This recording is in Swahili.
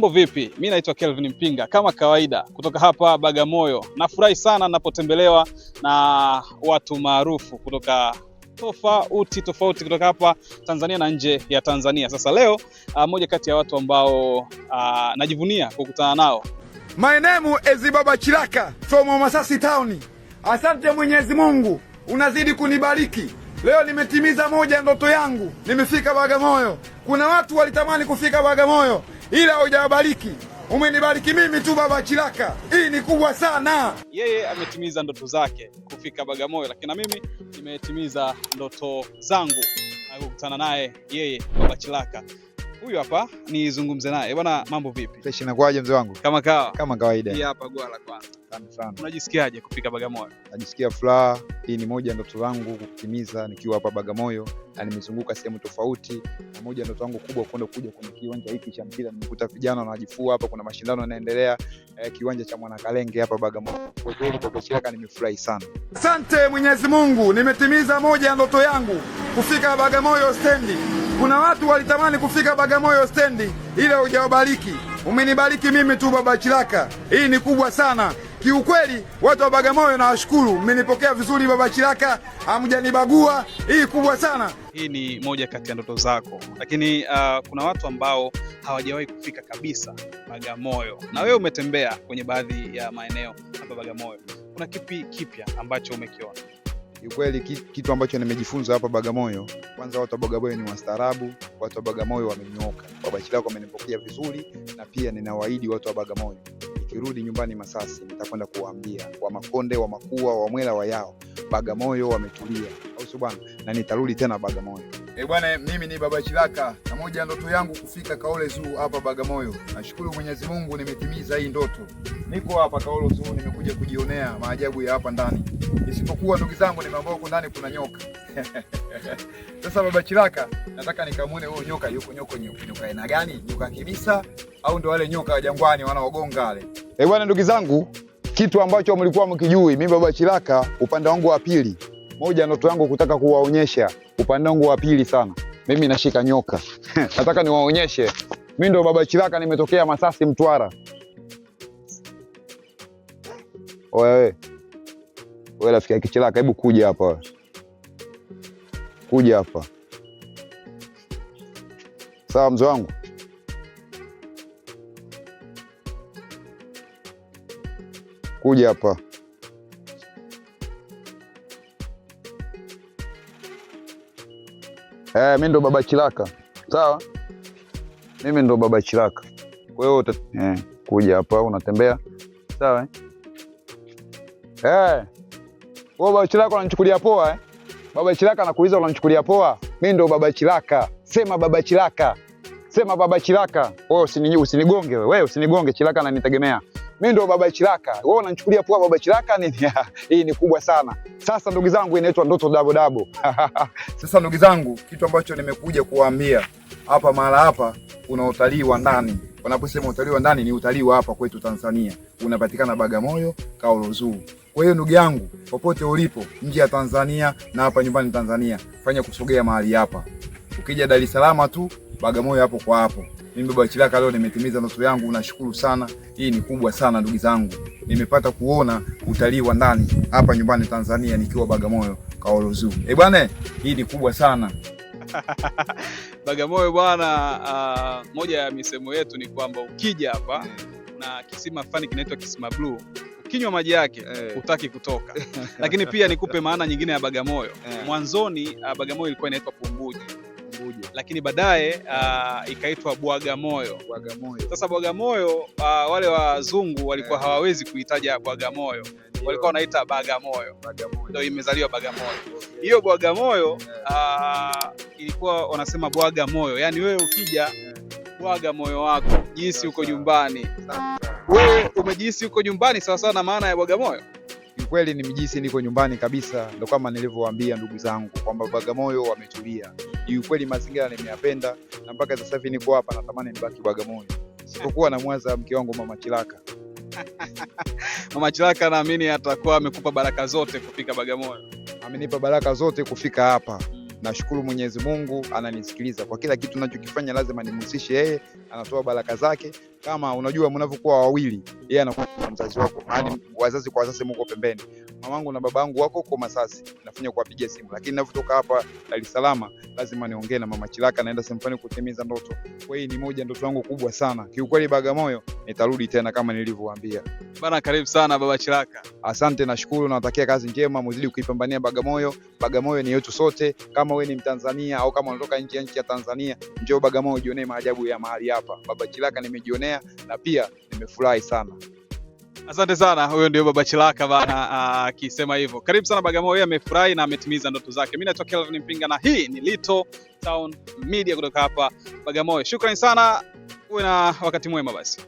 Mambo vipi? Mimi naitwa Kelvin Mpinga kama kawaida kutoka hapa Bagamoyo. Nafurahi sana ninapotembelewa na watu maarufu kutoka tofauti kutoka hapa Tanzania na nje ya Tanzania. Sasa leo moja kati ya watu ambao najivunia kukutana nao. My name is Baba Chilaka from Masasi Town. Asante Mwenyezi Mungu, unazidi kunibariki. Leo nimetimiza moja ya ndoto yangu, nimefika Bagamoyo. Kuna watu walitamani kufika Bagamoyo ila hujawabariki. Umenibariki mimi tu Baba Chilaka. Hii ni kubwa sana. Yeye ametimiza ndoto zake kufika Bagamoyo, lakini na mimi nimetimiza ndoto zangu na kukutana naye yeye Baba Chilaka. Huyu hapa nizungumze naye. Bwana, mambo vipi? Fresh, inakuaje mzee wangu? Kama kawaida. Hii hapa gwala kwanza. Asante sana. Unajisikiaje kufika Bagamoyo? Najisikia furaha. Hii ni moja ya ndoto zangu kutimiza nikiwa hapa Bagamoyo, na nimezunguka sehemu tofauti, na moja ya ndoto yangu kubwa kuja kwenye kiwanja hiki cha mpira. Nimekuta vijana wanajifua hapa, kuna mashindano yanaendelea kiwanja cha Mwanakalenge hapa Bagamoyo. Kwa kweli Baba Chilaka nimefurahi sana. Asante Mwenyezi Mungu, nimetimiza moja ya ndoto yangu kufika Bagamoyo stendi. Kuna watu walitamani kufika Bagamoyo stendi ila hujawabariki. Umenibariki mimi tu Baba Chilaka. Hii ni kubwa sana. Kiukweli watu wa Bagamoyo nawashukuru, mmenipokea vizuri Baba Chilaka, hamjanibagua. Hii kubwa sana. Hii ni moja kati ya ndoto zako, lakini kuna watu ambao hawajawahi kufika kabisa Bagamoyo, na wewe umetembea kwenye baadhi ya maeneo hapa Bagamoyo. Kuna kipi kipya ambacho umekiona? Kiukweli kitu ambacho nimejifunza hapa Bagamoyo, kwanza watu wa Bagamoyo ni wastaarabu, watu wa Bagamoyo wamenyooka. Baba Chilaka amenipokea vizuri, na pia ninawaahidi watu wa Bagamoyo, nikirudi nyumbani Masasi nitakwenda kuwaambia wa Makonde, wa Makua, wa Mwela, wa Yao, Bagamoyo wametulia, au sio bwana? Na nitarudi tena Bagamoyo. Bwana, mimi ni Baba Chilaka, na moja ya ndoto yangu kufika Kaole Zoo hapa Bagamoyo. Nashukuru Mwenyezi Mungu nimetimiza hii ndoto. Niko hapa Kaole Zoo, nimekuja kujionea maajabu ya hapa ndani. Isipokuwa ndugu zangu, nimeambiwa huko ndani kuna nyoka. Sasa Baba Chilaka, nataka nikamwone huyo nyoka. Nyoka aina gani? Nyoka kibisa au ndo wale nyoka wa jangwani wanaogonga wale? Bwana, ndugu zangu, kitu ambacho mlikuwa mkijui, mimi Baba Chilaka upande wangu wa pili, moja ndoto yangu kutaka kuwaonyesha upande wangu wa pili sana. Mimi nashika nyoka. Nataka niwaonyeshe. Mimi ndo Baba Chilaka, nimetokea Masasi Mtwara. Wewe rafiki ya Chilaka, hebu kuja hapa wewe. Kuja hapa. Sawa mzee wangu? Kuja hapa. Mimi ndo Baba Chilaka. Sawa? Mimi ndo Baba Chilaka. Kwa hiyo kuja hapa unatembea. Sawa? Wewe Baba Chilaka unanichukulia poa Baba Chilaka anakuuliza unanichukulia poa? Mimi ndo Baba Chilaka. Sema Baba Chilaka. Sema Baba Chilaka. Wewe usinigonge wewe. Wewe usinigonge, Chilaka ananitegemea. Mimi ndo Baba Chilaka. Wewe unanichukulia poa Baba Chilaka nini? Hii ni kubwa sana. Sasa ndugu zangu, inaitwa ndoto dabo. Sasa ndugu zangu, kitu ambacho nimekuja kuwaambia hapa, mahala hapa kuna utalii wa ndani. Wanaposema utalii wa ndani ni utalii wa hapa kwetu Tanzania. Unapatikana Bagamoyo, Kaole Zoo. Kwa hiyo ndugu yangu, popote ulipo nje ya Tanzania na hapa nyumbani Tanzania, fanya kusogea mahali hapa. Ukija Dar es Salaam tu, Bagamoyo hapo kwa hapo. Mimi Baba Chilaka leo nimetimiza ndoto yangu, nashukuru sana. Hii ni kubwa sana ndugu zangu. Nimepata kuona utalii wa ndani hapa nyumbani Tanzania nikiwa Bagamoyo, Kaole Zoo. Bwana, hii ni kubwa sana. Bagamoyo bwana, moja ya misemo yetu ni kwamba ukija hapa na kisima fulani kinaitwa Kisima Blue, ukinywa maji yake hutaki kutoka. Lakini pia nikupe maana nyingine ya Bagamoyo. Mwanzoni Bagamoyo ilikuwa inaitwa Pumbuji. Lakini baadaye ikaitwa Bwagamoyo. Sasa Bwagamoyo, wale wazungu walikuwa hawawezi kuitaja Bwagamoyo, walikuwa wanaita Bagamoyo. Ndio imezaliwa Bagamoyo. Hiyo Bwagamoyo ilikuwa wanasema bwaga moyo, yaani wewe ukija bwaga moyo wako, jinsi uko nyumbani. Wewe umejihisi uko nyumbani sawa sawa na maana ya Bagamoyo? Kweli nimejihisi niko nyumbani kabisa, ndio kama nilivyowaambia ndugu zangu kwamba Bagamoyo wametulia. Ni kweli mazingira nimeyapenda, na mpaka sasa hivi niko hapa natamani nibaki Bagamoyo. Sipokuwa na mwaza mke wangu Mama Chilaka. Mama Chilaka naamini atakuwa amekupa baraka zote kufika Bagamoyo. Amenipa baraka zote kufika hapa. Nashukuru Mwenyezi Mungu ananisikiliza. Kwa kila kitu ninachokifanya lazima nimhusishe yeye, anatoa baraka zake kama unajua mnavyokuwa wawili, yeye anakuwa mzazi wako, yaani wazazi kwa wazazi mko pembeni. Mamangu na babangu wako huko Masasi, nafanya kuwapigia simu, lakini ninavyotoka hapa Dar es Salaam lazima niongee na Mama Chilaka, naenda sehemu fulani kutimiza ndoto. Kwa hiyo ni moja ndoto yangu kubwa sana kiukweli. Bagamoyo nitarudi tena kama nilivyowaambia bana. Karibu sana Baba Chilaka. Asante, nashukuru, nawatakia kazi njema, mzidi kuipambania Bagamoyo. Bagamoyo ni yetu sote. Kama wewe ni Mtanzania au kama unatoka nje ya nchi ya Tanzania, njoo Bagamoyo jionee maajabu ya mahali hapa. Baba Chilaka nimejionea na pia nimefurahi sana. Asante sana. Huyo ndio Baba Chilaka bana akisema hivyo. Karibu sana Bagamoyo. Yeye amefurahi na ametimiza ndoto zake. Mimi naitwa Kelvin Mpinga na hii ni Little Town Media kutoka hapa Bagamoyo. Shukrani sana. Uwe na wakati mwema basi.